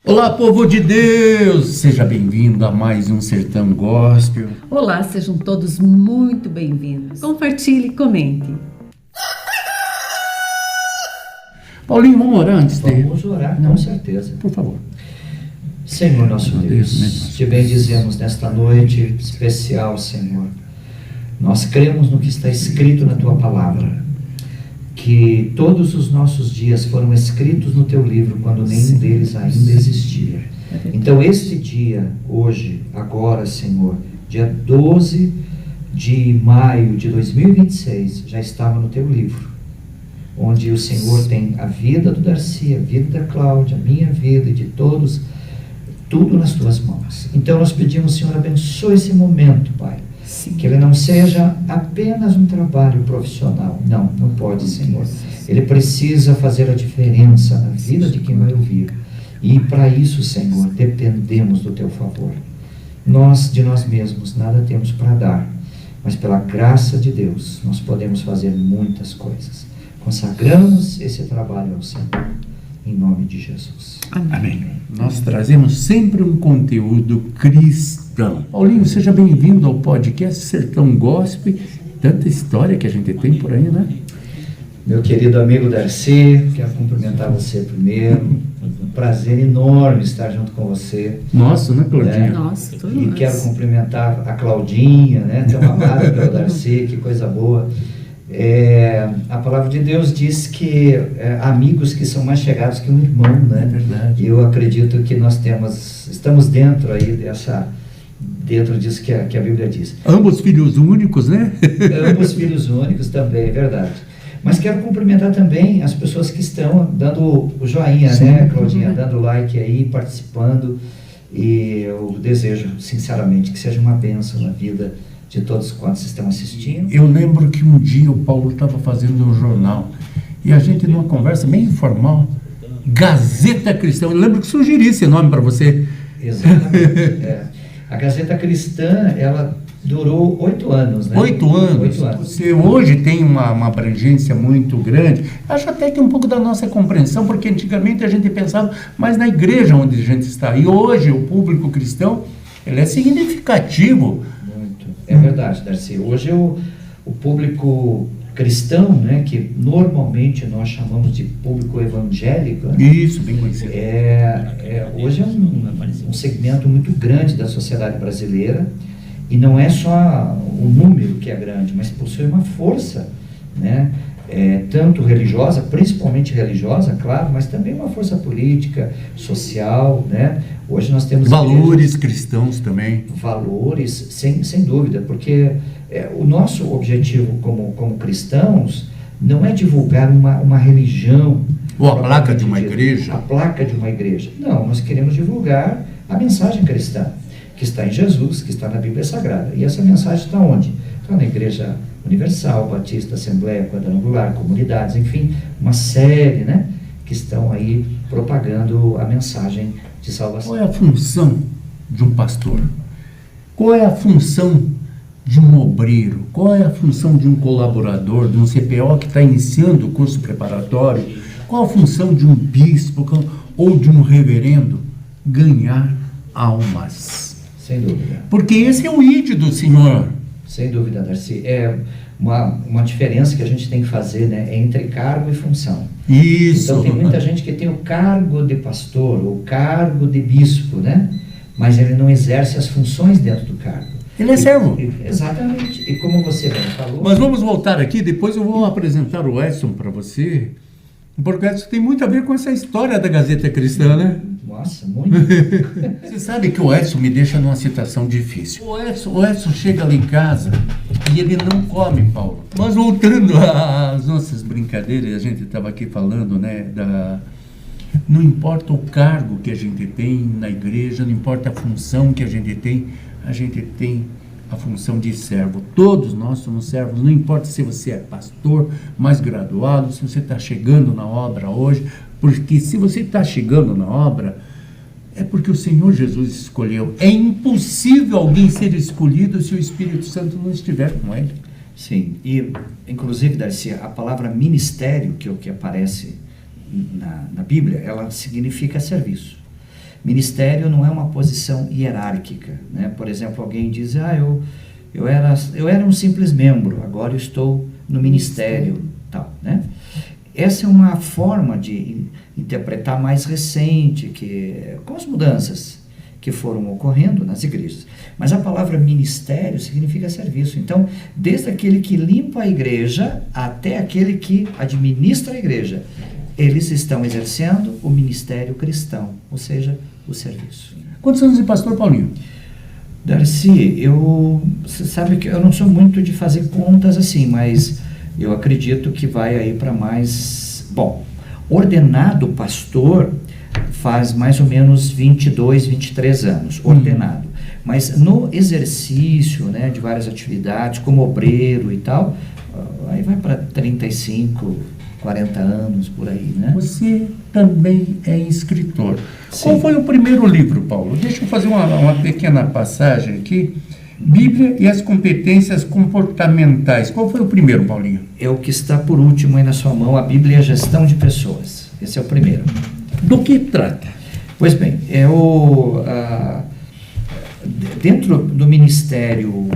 Olá, povo de Deus! Seja bem-vindo a mais um Sertão Gospel. Olá, sejam todos muito bem-vindos. Compartilhe e comente. Paulinho, vamos orar antes de... Vamos orar, com certeza. Por favor. Senhor nosso Deus, te bendizemos nesta noite especial, Senhor. Nós cremos no que está escrito na Tua Palavra, que todos os nossos dias foram escritos no Teu livro, quando nenhum deles ainda existia. Então este dia, hoje, agora, Senhor, dia 12 de maio de 2026, já estava no Teu livro, onde o Senhor tem a vida do Darcy, a vida da Cláudia, a minha vida e de todos, tudo nas Tuas mãos. Então nós pedimos, Senhor, abençoe esse momento, Pai. Sim. Que ele não seja apenas um trabalho profissional. Não pode, Senhor. Ele precisa fazer a diferença na vida de quem vai ouvir. E para isso, Senhor, dependemos do Teu favor. Nós, de nós mesmos, nada temos para dar, mas pela graça de Deus, nós podemos fazer muitas coisas. Consagramos esse trabalho ao Senhor, em nome de Jesus. Amém. Nós trazemos sempre um conteúdo cristão. Paulinho, seja bem-vindo ao podcast Sertão Gospel. Tanta história que a gente tem por aí, né? Meu querido amigo Darcy, quero cumprimentar você primeiro. Um prazer enorme estar junto com você. Nossa, né, Claudinha? Nossa, tudo E mais. quero cumprimentar a Claudinha, né? Tão amada pelo Darcy, que coisa boa. A palavra de Deus diz que amigos que são mais chegados que um irmão, né? É verdade. E eu acredito que nós estamos dentro aí dentro disso que a Bíblia diz. Ambos filhos únicos, né? Ambos filhos únicos também, é verdade. Mas quero cumprimentar também as pessoas que estão dando o joinha, sim, né, Claudinha? Dando like aí, participando. E eu desejo, sinceramente, que seja uma bênção na vida de todos quantos estão assistindo. Eu lembro que um dia o Paulo estava fazendo um jornal e a gente, numa conversa bem informal, Gazeta Cristã, eu lembro que sugeri esse nome para você. Exatamente. A Gazeta Cristã, ela durou 8 anos, né? 8 anos. 8 anos. Você hoje tem uma abrangência muito grande. Acho até que um pouco da nossa compreensão, porque antigamente a gente pensava mais na igreja onde a gente está. E hoje o público cristão, ele é significativo. Muito. É verdade, Darcy. Hoje o público cristão, né, que normalmente nós chamamos de público evangélico, né? Isso, bem conhecido. Hoje é um segmento muito grande da sociedade brasileira. E não é só o número que é grande, mas possui uma força, né? Tanto religiosa, principalmente religiosa, claro, mas também uma força política, social, né? Hoje nós temos valores cristãos também. Valores, sem dúvida, porque o nosso objetivo como cristãos não é divulgar uma religião. Ou a placa de uma igreja. A placa de uma igreja. Não, nós queremos divulgar a mensagem cristã, que está em Jesus, que está na Bíblia Sagrada. E essa mensagem está onde? Está na Igreja Universal, Batista, Assembleia, Quadrangular, comunidades, enfim, uma série, né, que estão aí propagando a mensagem de salvação. Qual é a função de um pastor? Qual é a função de um obreiro? Qual é a função de um colaborador, de um CPO que está iniciando o curso preparatório? Qual a função de um bispo ou de um reverendo? Ganhar almas. Sem dúvida. Porque esse é o ID do Senhor. Sem dúvida, Darcy. É uma diferença que a gente tem que fazer, né, entre cargo e função. Isso. Então tem muita gente que tem o cargo de pastor, o cargo de bispo, né? Mas ele não exerce as funções dentro do cargo. Ele é servo. Exatamente. E como você bem falou... Mas vamos voltar aqui, depois eu vou apresentar o Edson para você, porque isso tem muito a ver com essa história da Gazeta Cristã, né? Nossa, muito. Você sabe que o Edson me deixa numa situação difícil. O Edson chega lá em casa e ele não come, Paulo. Mas voltando às nossas brincadeiras, a gente estava aqui falando, né, não importa o cargo que a gente tem na igreja, não importa a função que a gente tem a função de servo. Todos nós somos servos, não importa se você é pastor, mais graduado, se você está chegando na obra hoje, porque se você está chegando na obra, é porque o Senhor Jesus escolheu. É impossível alguém ser escolhido se o Espírito Santo não estiver com ele. Sim, e inclusive, Darcy, a palavra ministério, que é o que aparece na Bíblia, ela significa serviço. Ministério não é uma posição hierárquica, né? Por exemplo, alguém diz, eu era um simples membro, agora eu estou no ministério, tal, né? Essa é uma forma de interpretar mais recente, com as mudanças que foram ocorrendo nas igrejas. Mas a palavra ministério significa serviço. Então, desde aquele que limpa a igreja até aquele que administra a igreja, eles estão exercendo o ministério cristão, ou seja, o serviço. Quantos anos de pastor, Paulinho? Darcy, você sabe que eu não sou muito de fazer contas assim, mas eu acredito que vai aí para mais... Bom, ordenado pastor faz mais ou menos 22, 23 anos, ordenado. Mas no exercício, né, de várias atividades, como obreiro e tal, aí vai para 35, 40 anos, por aí, né? Você também é escritor. Sim. Qual foi o primeiro livro, Paulo? Deixa eu fazer uma pequena passagem aqui. Bíblia e as competências comportamentais. Qual foi o primeiro, Paulinho? É o que está por último aí na sua mão, a Bíblia e a Gestão de Pessoas. Esse é o primeiro. Do que trata? Pois bem, dentro do ministério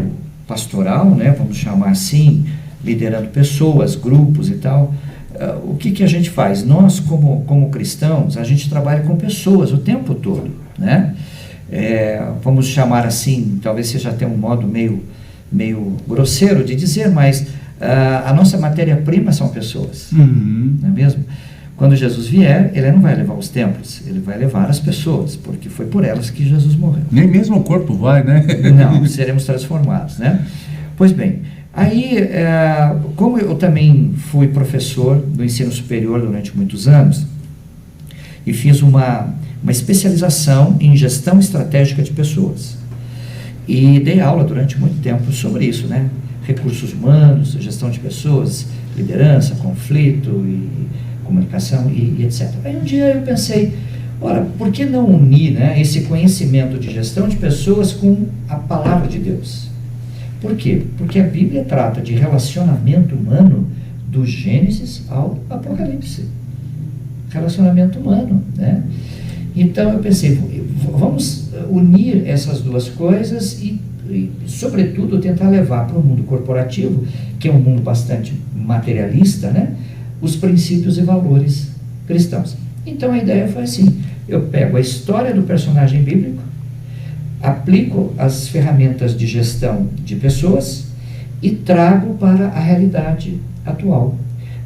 pastoral, né, vamos chamar assim, liderando pessoas, grupos e tal, o que a gente faz? Nós, como cristãos, a gente trabalha com pessoas o tempo todo, né? Vamos chamar assim, talvez seja até um modo meio grosseiro de dizer, mas a nossa matéria-prima são pessoas, não é mesmo? Quando Jesus vier, ele não vai levar os templos, ele vai levar as pessoas, porque foi por elas que Jesus morreu. Nem mesmo o corpo vai, né? Não, seremos transformados, né? Pois bem, aí, como eu também fui professor do ensino superior durante muitos anos, e fiz uma especialização em gestão estratégica de pessoas, e dei aula durante muito tempo sobre isso, né? Recursos humanos, gestão de pessoas, liderança, conflito e comunicação e etc. Aí um dia eu pensei, ora, por que não unir, né, esse conhecimento de gestão de pessoas com a palavra de Deus? Por quê? Porque a Bíblia trata de relacionamento humano do Gênesis ao Apocalipse. Relacionamento humano, né? Então eu pensei, vamos unir essas duas coisas e sobretudo, tentar levar para o mundo corporativo, que é um mundo bastante materialista, né, os princípios e valores cristãos. Então a ideia foi assim, eu pego a história do personagem bíblico, aplico as ferramentas de gestão de pessoas e trago para a realidade atual,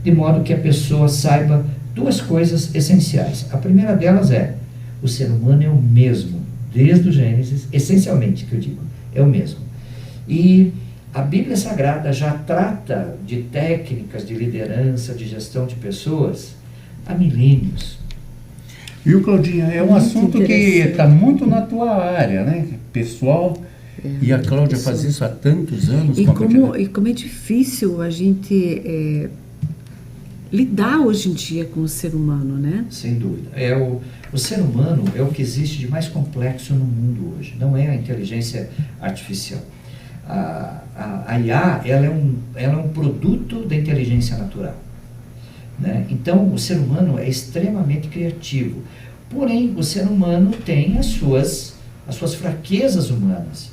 de modo que a pessoa saiba duas coisas essenciais. A primeira delas é, o ser humano é o mesmo, desde o Gênesis, essencialmente, que eu digo, é o mesmo. E a Bíblia Sagrada já trata de técnicas de liderança, de gestão de pessoas há milênios. Viu, Claudinha? É um Muito assunto que está muito na tua área, né? Pessoal, e a Cláudia faz isso há tantos anos. E como é difícil a gente lidar hoje em dia com o ser humano, né? Sem dúvida. O ser humano é o que existe de mais complexo no mundo hoje, não é a inteligência artificial. A IA, ela é um produto da inteligência natural, né? Então, o ser humano é extremamente criativo. Porém, o ser humano tem as suas fraquezas humanas.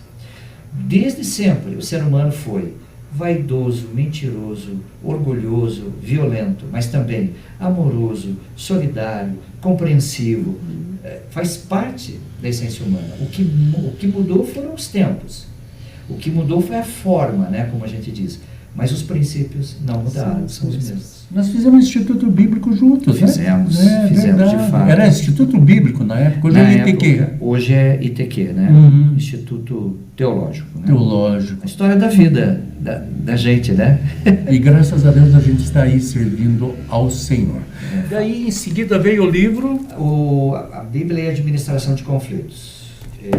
Desde sempre, o ser humano foi vaidoso, mentiroso, orgulhoso, violento, mas também amoroso, solidário, compreensivo. Faz parte da essência humana. O que mudou foram os tempos. O que mudou foi a forma, né, como a gente diz. Mas os princípios não mudaram, são os mesmos. Nós fizemos Instituto Bíblico juntos, Fizemos, né? fizemos de fato. Era Instituto Bíblico na época, hoje é ITQ. Hoje é ITQ, né? Instituto Teológico. Né? Teológico. A história da vida, da gente, né? E graças a Deus a gente está aí servindo ao Senhor. Daí em seguida veio o livro... A Bíblia e a Administração de Conflitos.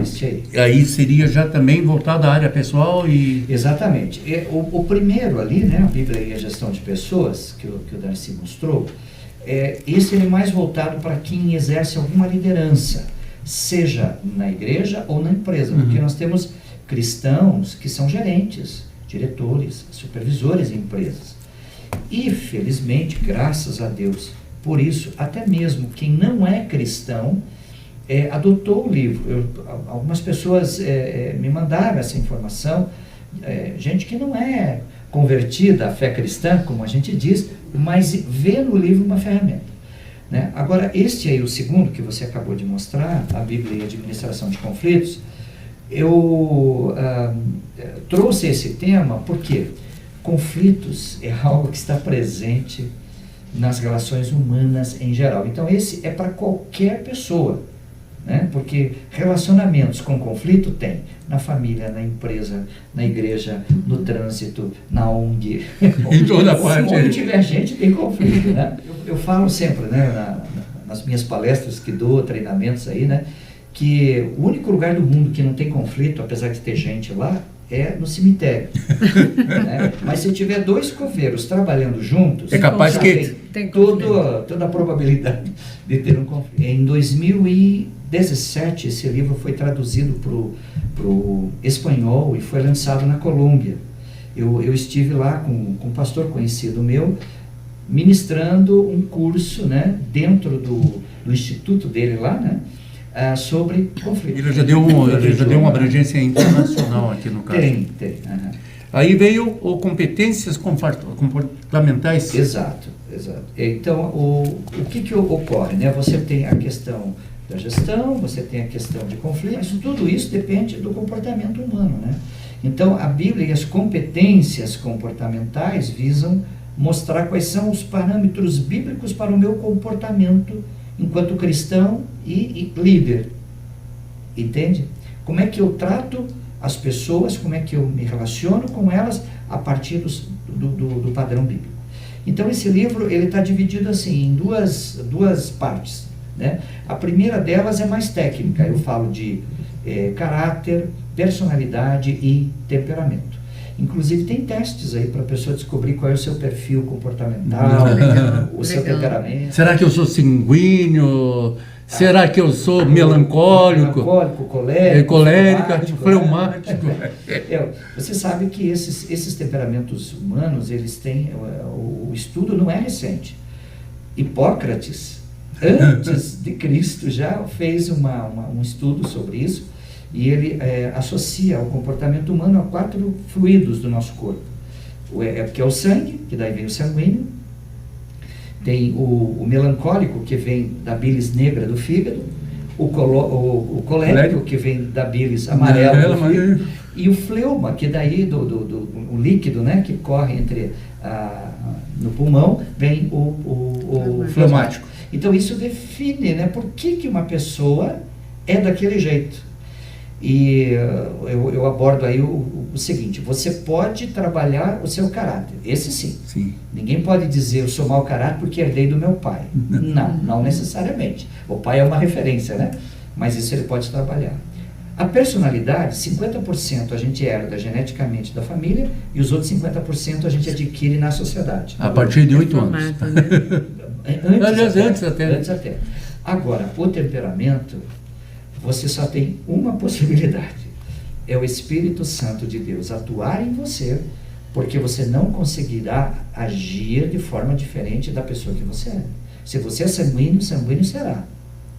Este aí. Aí seria já também voltado à área pessoal e... Exatamente. O primeiro ali, né, a Bíblia e a Gestão de Pessoas, que o Darcy mostrou, esse é mais voltado para quem exerce alguma liderança, seja na igreja ou na empresa, porque nós temos cristãos que são gerentes, diretores, supervisores em empresas. E, felizmente, graças a Deus, por isso, até mesmo quem não é cristão, adotou o livro. Algumas pessoas me mandaram essa informação, gente que não é convertida à fé cristã, como a gente diz, mas vê no livro uma ferramenta. Né? Agora, este aí, o segundo que você acabou de mostrar, a Bíblia e a Administração de Conflitos, eu trouxe esse tema porque conflitos é algo que está presente nas relações humanas em geral. Então, esse é para qualquer pessoa, né? Porque relacionamentos com conflito tem na família, na empresa, na igreja, no trânsito, na ONG. Em toda parte. Onde tiver gente, tem conflito, né? Eu falo sempre, né, nas minhas palestras que dou, treinamentos aí, né, que o único lugar do mundo que não tem conflito, apesar de ter gente lá, é no cemitério. Né? Mas se tiver dois coveiros trabalhando juntos, é capaz que tem toda a probabilidade de ter um conflito. Em 2017, esse livro foi traduzido para o espanhol e foi lançado na Colômbia. Eu estive lá com um pastor conhecido meu, ministrando um curso, né, dentro do instituto dele lá, né, sobre conflito. Ele já deu uma abrangência internacional aqui no caso. Tem. Aí veio o competências comportamentais. Exato. Então, o que ocorre, né? Você tem a questão da gestão, você tem a questão de conflito, mas tudo isso depende do comportamento humano, né? Então, a Bíblia e as competências comportamentais visam mostrar quais são os parâmetros bíblicos para o meu comportamento enquanto cristão e líder. Entende? Como é que eu trato as pessoas, como é que eu me relaciono com elas a partir do padrão bíblico. Então, esse livro ele está dividido assim em duas partes, né? A primeira delas é mais técnica. Eu falo de caráter, personalidade e temperamento. Inclusive tem testes aí para a pessoa descobrir qual é o seu perfil comportamental, o seu temperamento. Será que eu sou sanguíneo? Será que eu sou melancólico? Colérico, fleumático. Você sabe que esses temperamentos humanos, eles têm, o estudo não é recente. Hipócrates, antes de Cristo, já fez um estudo sobre isso, e ele associa o comportamento humano a 4 fluidos do nosso corpo. Que é o sangue, que daí vem o sanguíneo. Tem o melancólico, que vem da bilis negra do fígado. O colérico, que vem da bilis amarela do fígado. E o fleuma, que daí o líquido, né, que corre no pulmão, vem o fleumático. Então isso define, né, por que uma pessoa é daquele jeito. E eu abordo aí o seguinte: você pode trabalhar o seu caráter, esse sim. Ninguém pode dizer eu sou mau caráter porque herdei do meu pai. Não necessariamente. O pai é uma referência, né? Mas isso ele pode trabalhar. A personalidade, 50% a gente herda geneticamente da família e os outros 50% a gente adquire na sociedade. A partir de 8 anos. Antes até. Agora, o temperamento, você só tem uma possibilidade: é o Espírito Santo de Deus atuar em você, porque você não conseguirá agir de forma diferente da pessoa que você é. Se você é sanguíneo será.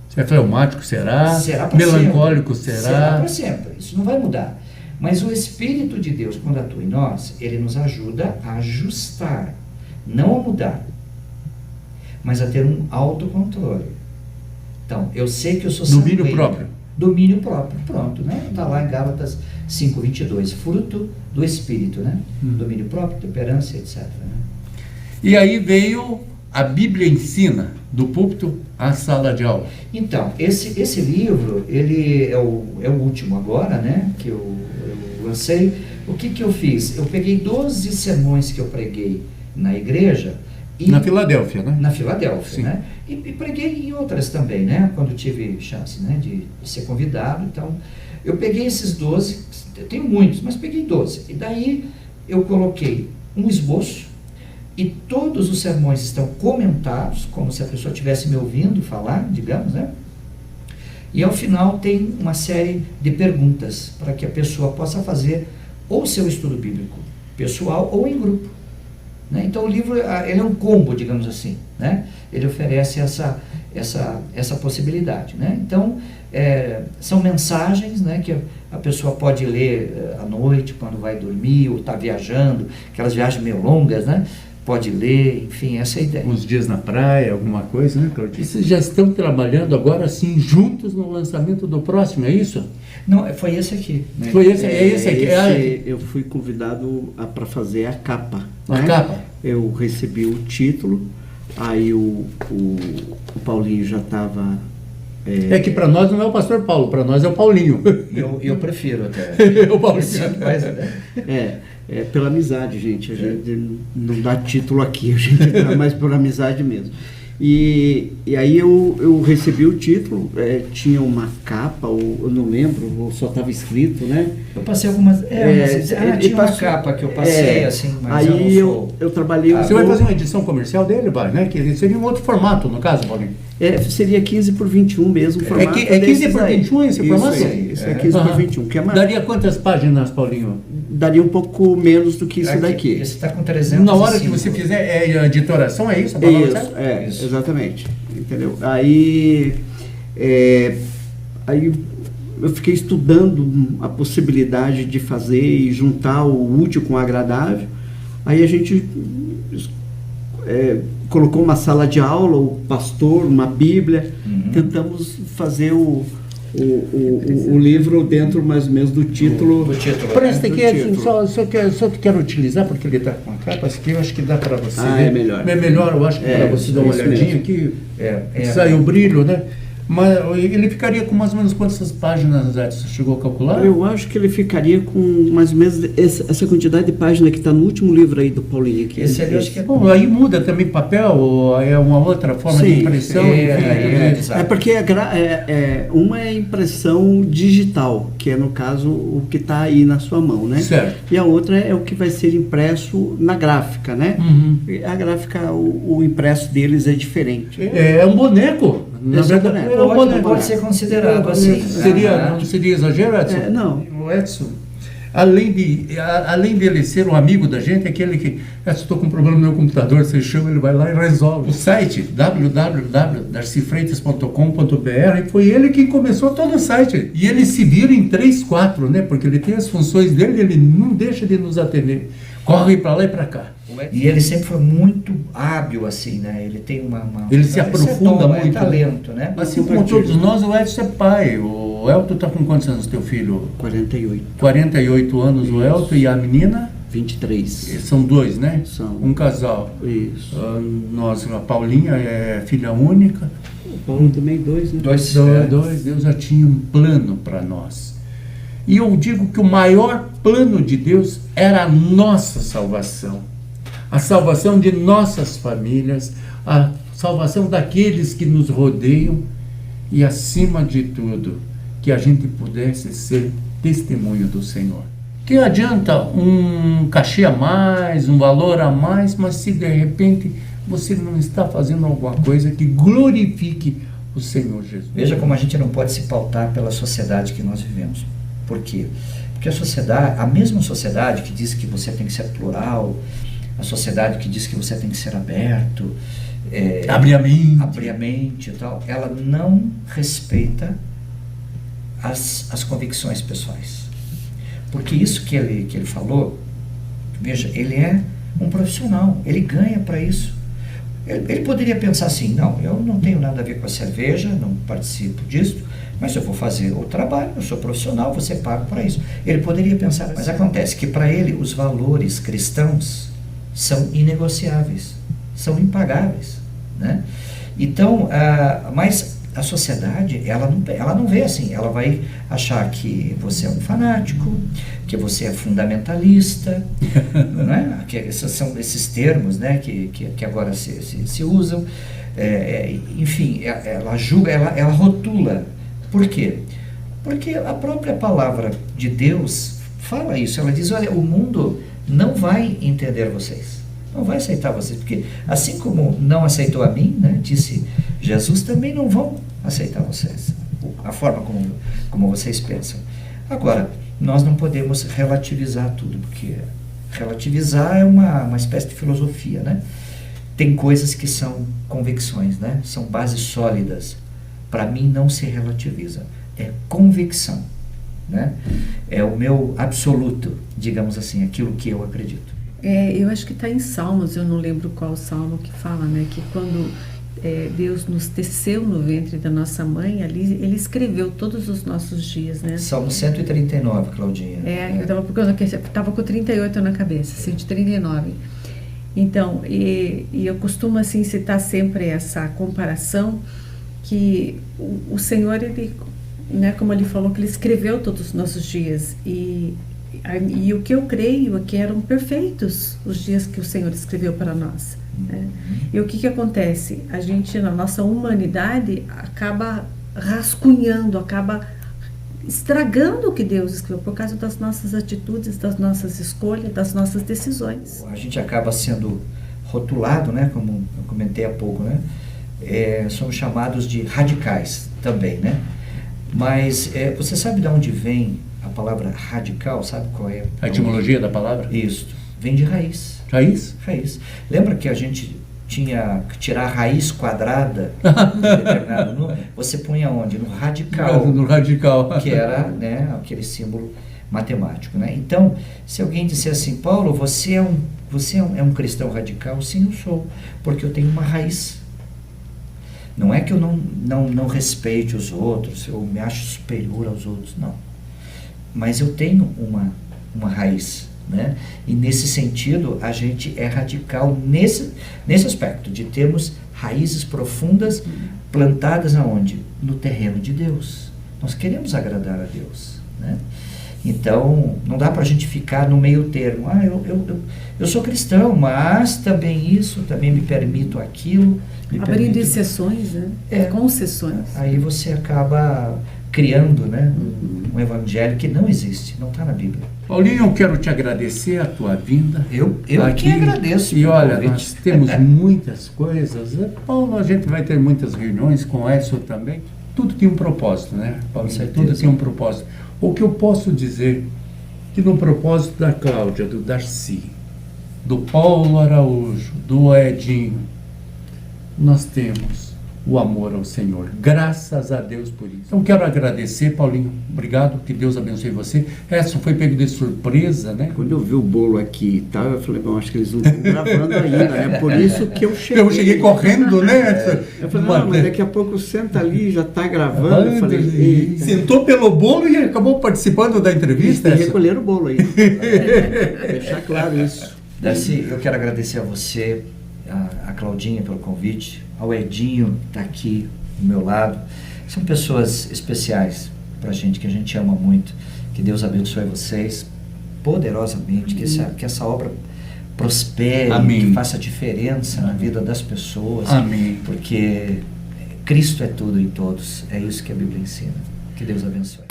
Se é fleumático, será para melancólico, sempre. será Será para sempre. Isso não vai mudar. Mas o Espírito de Deus, quando atua em nós, ele nos ajuda a ajustar, não a mudar, mas a ter um autocontrole. Então, eu sei que eu sou sanguíneo. Domínio próprio, pronto, né? Está lá em Gálatas 5:22, fruto do Espírito, né? Domínio próprio, temperança, etc. Né? E aí veio a Bíblia Ensina, do púlpito à sala de aula. Então, esse livro, ele é o último agora, né? Que eu lancei. O que eu fiz? Eu peguei 12 sermões que eu preguei na igreja. Na Filadélfia, né? Na Filadélfia, né? E preguei em outras também, né? Quando tive chance, né, de ser convidado. Então, eu peguei esses 12, eu tenho muitos, mas peguei 12. E daí eu coloquei um esboço e todos os sermões estão comentados, como se a pessoa estivesse me ouvindo falar, digamos, né? E ao final tem uma série de perguntas para que a pessoa possa fazer ou seu estudo bíblico pessoal ou em grupo. Né? Então o livro ele é um combo, digamos assim, né? Ele oferece essa possibilidade, né? Então são mensagens, né, que a pessoa pode ler à noite, quando vai dormir, ou está viajando, aquelas viagens meio longas, né? Pode ler, enfim, essa é a ideia. Uns dias na praia, alguma coisa, né, Claudio? E vocês já estão trabalhando agora, assim, juntos no lançamento do próximo, é isso? Não, foi esse aqui. Né? Foi esse, esse aqui. Eu fui convidado para fazer a capa. A capa? Eu recebi o título, aí o Paulinho já estava... É que para nós não é o pastor Paulo, para nós é o Paulinho. Eu prefiro até. O Paulinho. Pela amizade, gente. A gente não dá título aqui, a gente dá mais por amizade mesmo. E aí eu recebi o título, tinha uma capa, eu não lembro, ou só estava escrito, né? Eu passei algumas... tinha uma capa que eu passei, assim, mas aí eu trabalhei... Você vai fazer uma edição comercial dele, né? Que seria um outro formato, no caso, Paulinho? Seria 15x21 mesmo o formato. É 15x21 esse formato? Isso é 15x21. Que é mais... Daria quantas páginas, Paulinho? Daria um pouco menos do que isso daqui. Esse está com 300. Na hora que você fizer editoração, é isso? Isso, exatamente. Entendeu? Aí eu fiquei estudando a possibilidade de fazer e juntar o útil com o agradável. Aí a gente colocou uma sala de aula, o pastor, uma Bíblia, tentamos fazer o livro dentro mais ou menos do título. Presta aqui, só quero utilizar, porque ele está com a capa, aqui eu acho que dá para você ver. É melhor. É melhor, eu acho que para você dar uma olhadinha aqui, sai o brilho, né? Mas ele ficaria com mais ou menos quantas páginas, Edson? Chegou a calcular? Eu acho que ele ficaria com mais ou menos essa quantidade de página que está no último livro aí do Paulinho aqui. Esse ali eu acho que Bom, aí muda também papel, ou é uma outra forma de impressão? Porque uma é impressão digital, que é no caso o que está aí na sua mão, né? Certo. E a outra é o que vai ser impresso na gráfica, né? A gráfica, o impresso deles é diferente. É um boneco. Na verdade, pode ser considerado assim. Não seria exagero, Edson? Não. O Edson, além dele ser um amigo da gente, é aquele que, Edson, estou com um problema no meu computador, você chama, ele vai lá e resolve. O site www.darcifreitas.com.br foi ele que começou todo o site. E ele se vira em 3, 4, né? Porque ele tem as funções dele, ele não deixa de nos atender. Corre para lá e para cá. E ele sempre foi muito hábil, assim, né? Ele tem ele se aprofunda muito. Talento, né? Assim como todos nós, o Edson é pai. O Elton está com quantos anos, teu filho? 48. 48 anos o Elton e a menina? 23. São dois, né? São. Um casal. Isso. A Paulinha é filha única. O Paulo também 2, né? Dois. Deus já tinha um plano para nós. E eu digo que o maior plano de Deus era a nossa salvação. A salvação de nossas famílias, a salvação daqueles que nos rodeiam e, acima de tudo, que a gente pudesse ser testemunho do Senhor. Que adianta um cachê a mais, um valor a mais, mas se de repente você não está fazendo alguma coisa que glorifique o Senhor Jesus. Veja como a gente não pode se pautar pela sociedade que nós vivemos. Por quê? Porque a mesma sociedade que diz que você tem que ser plural, a sociedade que diz que você tem que ser aberto, abrir a mente e tal, ela não respeita as convicções pessoais. Porque isso que ele falou, veja, ele é um profissional, ele ganha para isso. Ele poderia pensar assim, não, eu não tenho nada a ver com a cerveja, não participo disso, mas eu vou fazer o trabalho, eu sou profissional, você paga para isso. Ele poderia pensar, mas acontece que para ele os valores cristãos são inegociáveis, são impagáveis, né? Então, mas a sociedade, ela não vê assim, ela vai achar que você é um fanático, que você é fundamentalista, né? Que são esses termos, né? que agora se usam, enfim, ela julga, ela rotula. Por quê? Porque a própria palavra de Deus fala isso, ela diz, olha, o mundo não vai entender vocês, não vai aceitar vocês, porque assim como não aceitou a mim, né, disse Jesus, também não vão aceitar vocês, a forma como vocês pensam. Agora, nós não podemos relativizar tudo, porque relativizar é uma espécie de filosofia, né? Tem coisas que são convicções, né? São bases sólidas. Para mim não se relativiza. é convicção, né? É o meu absoluto, digamos assim, aquilo que eu acredito. Eu acho que está em Salmos, eu não lembro qual salmo que fala, né? Que quando Deus nos teceu no ventre da nossa mãe, ali Ele escreveu todos os nossos dias, né? Salmo 139, Claudinha. Eu estava procurando aqui, estava com 38 na cabeça, 139. Então, e eu costumo assim citar sempre essa comparação que o Senhor, ele, né, como ele falou, que Ele escreveu todos os nossos dias e o que eu creio é que eram perfeitos os dias que o Senhor escreveu para nós, né? E o que acontece? A gente, na nossa humanidade, acaba rascunhando, acaba estragando o que Deus escreveu por causa das nossas atitudes, das nossas escolhas, das nossas decisões. A gente acaba sendo rotulado, né, como eu comentei há pouco, né? Somos chamados de radicais também, né? Mas você sabe de onde vem a palavra radical? Sabe qual é? A etimologia da palavra? Isso. Vem de raiz. Raiz? Raiz. Lembra que a gente tinha que tirar a raiz quadrada de determinado número? Você punha onde? No radical. No radical. Que era, né, aquele símbolo matemático, né? Então, se alguém disser assim, Paulo, você é um cristão radical? Sim, eu sou, porque eu tenho uma raiz. Não é que eu não respeite os outros, eu me acho superior aos outros, não. Mas eu tenho uma raiz, né? E nesse sentido, a gente é radical nesse aspecto, de termos raízes profundas plantadas aonde? No terreno de Deus. Nós queremos agradar a Deus, né? Então, não dá para a gente ficar no meio termo. Eu sou cristão, mas também isso, também me permito aquilo. Abrindo exceções, né? Concessões. Aí você acaba criando, né, um evangelho que não existe, não está na Bíblia. Paulinho, eu quero te agradecer a tua vinda. Eu aqui. Que agradeço. E olha, nós temos muitas coisas. Paulo, a gente vai ter muitas reuniões com o Edson também. Tudo tem um propósito, né, Paulo? Tudo tem um propósito. O que eu posso dizer que no propósito da Cláudia, do Darcy, do Paulo Araújo, do Edinho, nós temos o amor ao Senhor. Graças a Deus por isso. Então quero agradecer, Paulinho. Obrigado, que Deus abençoe você. Edson foi pego de surpresa, né? Quando eu vi o bolo aqui e tal, eu falei, bom, acho que eles não estão gravando ainda, né? Por isso que eu cheguei. Eu cheguei correndo, né? Eu falei, não, mas daqui a pouco senta ali, já está gravando. Eu falei, eita. Sentou pelo bolo e acabou participando da entrevista. E recolher o bolo aí. Deixar claro isso. Darcy, eu quero agradecer a você, a Claudinha pelo convite, ao Edinho que está aqui do meu lado. São pessoas especiais para a gente, que a gente ama muito. Que Deus abençoe vocês poderosamente, que essa obra prospere, Amém. Que faça diferença na vida das pessoas. Amém. Porque Cristo é tudo em todos. É isso que a Bíblia ensina. Que Deus abençoe.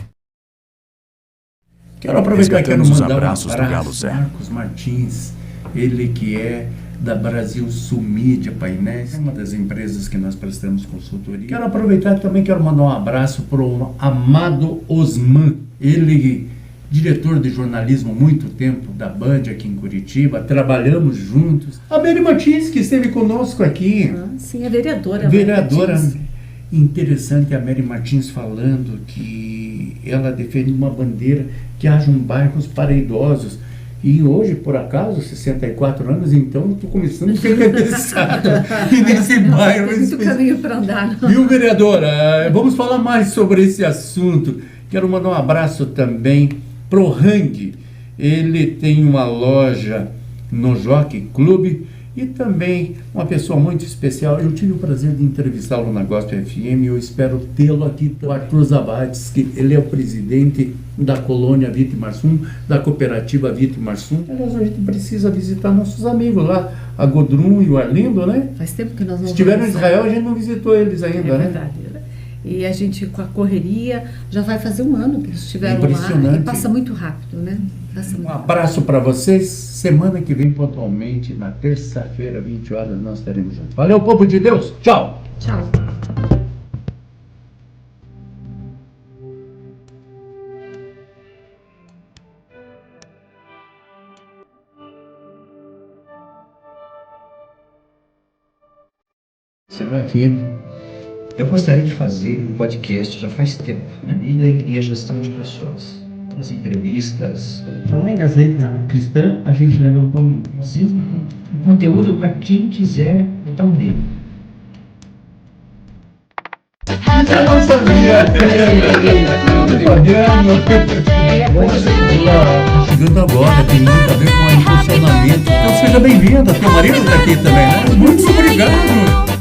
Quero aproveitar e quero Resgatamos os mandar abraços um do abraço Galo Zé. Marcos Martins, ele que é da Brasil Sul Mídia Painéis, uma das empresas que nós prestamos consultoria. Quero aproveitar também, quero mandar um abraço para o Amado Osman, ele diretor de jornalismo há muito tempo da Band aqui em Curitiba, trabalhamos juntos. A Mary Martins, que esteve conosco aqui. Sim, a vereadora. Vereadora. Interessante a Mary Martins falando que ela defende uma bandeira que hajam bairros para idosos. E hoje, por acaso, 64 anos, então estou começando a ficar interessado nesse bairro. Tem muito caminho para andar. Viu, vereadora? Vamos falar mais sobre esse assunto. Quero mandar um abraço também pro Hang. Ele tem uma loja no Jockey Club e também uma pessoa muito especial. Eu tive o prazer de entrevistá-lo na Gospel FM e eu espero tê-lo aqui, o Arthur Zabates, que ele é o presidente da colônia Vitimarsum, da cooperativa Vitimarsum. Aliás, a gente precisa visitar nossos amigos lá, a Godrum e o Arlindo, né? Faz tempo que nós não estiveram em Israel, a gente não visitou eles ainda, né? É verdade. E a gente, com a correria, já vai fazer um ano que eles estiveram lá. E passa muito rápido, né? Um abraço para vocês. Semana que vem, pontualmente, na terça-feira, 20 horas, nós estaremos juntos. Valeu, povo de Deus. Tchau. Tchau. Você vai vir. Eu gostaria de fazer um podcast já faz tempo, né? E na igreja gestão de pessoas. As entrevistas. Também na Gazeta Cristã, a gente leva um Conteúdo para quem quiser botar um dedo. Eu não sabia! Chegando agora, tem muito a ver com o impulsionamento. Então seja bem-vinda, teu marido está aqui também, né? Muito obrigado!